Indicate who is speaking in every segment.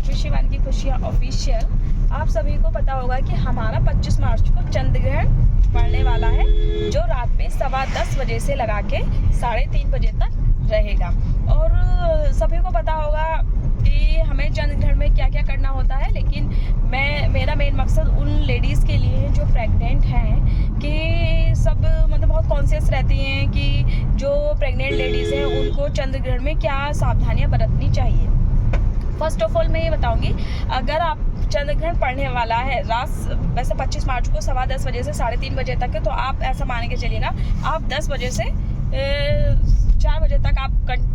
Speaker 1: To Shivani की खुशियाँ official. आप सभी को पता होगा कि हमारा 25 मार्च को चंद्र ग्रहण पड़ने वाला है, जो रात में 10:15 बजे से लगा के 3:30 बजे तक रहेगा। और सभी को पता होगा कि हमें चंद्र ग्रहण में क्या क्या करना होता है, लेकिन मेरा मेन मकसद उन लेडीज़ के लिए है जो प्रेग्नेंट हैं, कि सब मतलब बहुत कॉन्शियस रहती हैं कि जो प्रेग्नेंट लेडीज़ हैं उनको चंद्र ग्रहण में क्या सावधानियां बरतनी चाहिए। फर्स्ट ऑफ ऑल मैं ये बताऊंगी, अगर आप चंद्र ग्रहण पड़ने वाला है रात वैसे 25 मार्च को 10:15 बजे से 3:30 बजे तक है, तो आप ऐसा मान के चलिएगा आप 10 बजे से 4 बजे तक आप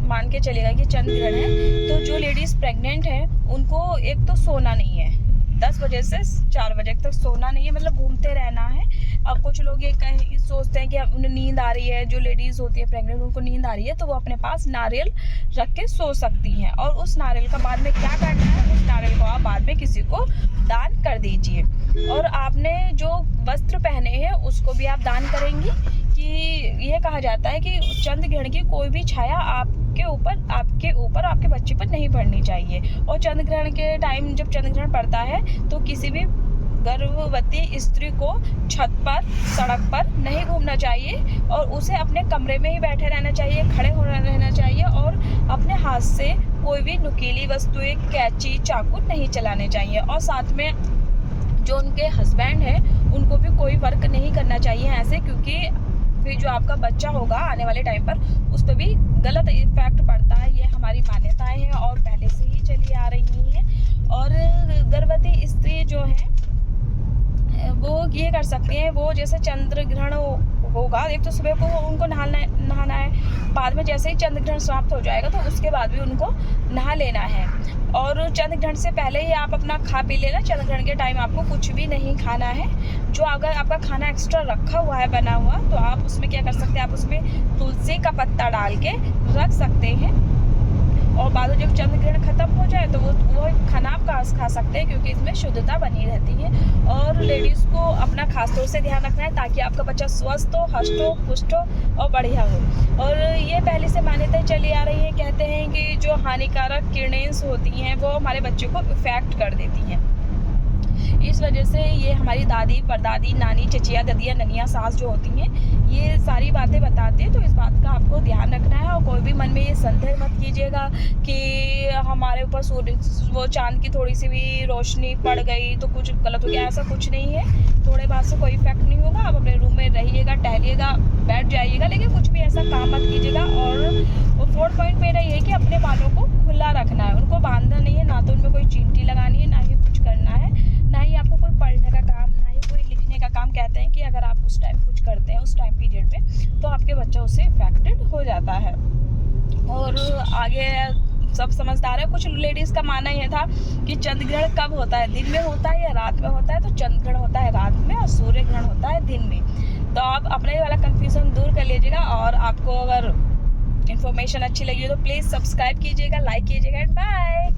Speaker 1: मान के चलिएगा कि चंद्र ग्रहण है। तो जो लेडीज़ प्रेग्नेंट हैं उनको एक तो सोना नहीं है, 10 बजे से 4 बजे तक सोना नहीं है, मतलब घूमते रहना है। अब कुछ लोग ये सोचते हैं कि उन्हें नींद आ रही है, जो लेडीज़ होती है प्रेग्नेंट उनको नींद आ रही है, तो वो अपने पास नारियल रख के सो सकती हैं। और उस नारियल का बाद में क्या करना है, उस नारियल को आप बाद में किसी को दान कर दीजिए। और आपने जो वस्त्र पहने हैं उसको भी आप दान करेंगी, कि ये कहा जाता है कि चंद्र ग्रहण की कोई भी छाया आपके ऊपर आपके बच्चे पर नहीं पड़नी चाहिए। और चंद्र ग्रहण के टाइम जब चंद्र ग्रहण पड़ता है तो किसी भी गर्भवती स्त्री को छत पर सड़क पर नहीं घूमना चाहिए, और उसे अपने कमरे में ही बैठे रहना चाहिए, खड़े होना रहना चाहिए, और अपने हाथ से कोई भी नुकीली वस्तुएं, कैंची, चाकू नहीं चलाने चाहिए। और साथ में जो उनके हस्बैंड हैं उनको भी कोई वर्क नहीं करना चाहिए ऐसे, क्योंकि फिर जो आपका बच्चा होगा आने वाले टाइम पर उस पर भी गलत इफेक्ट पड़ता है। ये हमारी मान्यताएं हैं और पहले से ही चली आ रही हैं। और गर्भवती स्त्री जो है वो ये कर सकती हैं, वो जैसे चंद्र ग्रहण होगा, एक तो सुबह को उनको नहाना है, बाद में जैसे ही चंद्र ग्रहण समाप्त हो जाएगा तो उसके बाद भी उनको नहा लेना है। और चंद्र ग्रहण से पहले ही आप अपना खा पी लेना। चंद्र ग्रहण के टाइम आपको कुछ भी नहीं खाना है। जो अगर आपका खाना एक्स्ट्रा रखा हुआ है बना हुआ, तो आप उसमें क्या कर सकते हैं, आप उसमें तुलसी का पत्ता डाल के रख सकते हैं। और बाद में जब चंद्र ग्रहण खत्म हो जाए तो वो खाना आप खा सकते हैं, क्योंकि इसमें शुद्धता बनी रहती है। और लेडीज़ को अपना खास तौर से ध्यान रखना है ताकि आपका बच्चा स्वस्थ हो, हष्ट हो, पुष्ट हो और बढ़िया हो। और ये पहले से मान्यताएं चली आ रही है, कहते हैं कि जो हानिकारक किरणें होती हैं वो हमारे बच्चे को इफेक्ट कर देती हैं। इस वजह से ये हमारी दादी, परदादी, नानी, चचिया, ददिया, ननिया, सास जो होती हैं, ये सारी बातें बताते हैं। तो इस बात का आपको ध्यान रखना है। और कोई भी मन में ये संदेह मत कीजिएगा कि हमारे ऊपर सूर्य वो चांद की थोड़ी सी भी रोशनी पड़ गई तो कुछ गलत हो गया, ऐसा कुछ नहीं है। थोड़े बाद से कोई इफेक्ट नहीं होगा। आप अपने रूम में रहिएगा, टहलिएगा, बैठ जाइएगा, लेकिन कुछ भी ऐसा काम मत कीजिएगा। और 4th पॉइंट मेरा ये है कि अपने बालों को खुला रखना है, उनको बांधना नहीं है, ना तो उनमें कोई चींटी लगानी है, ना ही कुछ करना है, ना ही आपको कोई पढ़ने का काम, ना ही कोई लिखने का काम। कहते हैं कि अगर आप उस टाइम कुछ करते हैं उस टाइम पीरियड में तो आपके बच्चा उससे इफेक्टेड हो जाता है। और आगे सब समझदार है। कुछ लेडीज़ का मानना ये था कि चंद्र ग्रहण कब होता है, दिन में होता है या रात में होता है। तो चंद्र ग्रहण होता है रात में और सूर्य ग्रहण होता है दिन में। तो आप अपने वाला कन्फ्यूज़न दूर कर लीजिएगा। और आपको अगर इन्फॉर्मेशन अच्छी लगी हो तो प्लीज़ सब्सक्राइब कीजिएगा, लाइक कीजिएगा एंड बाय।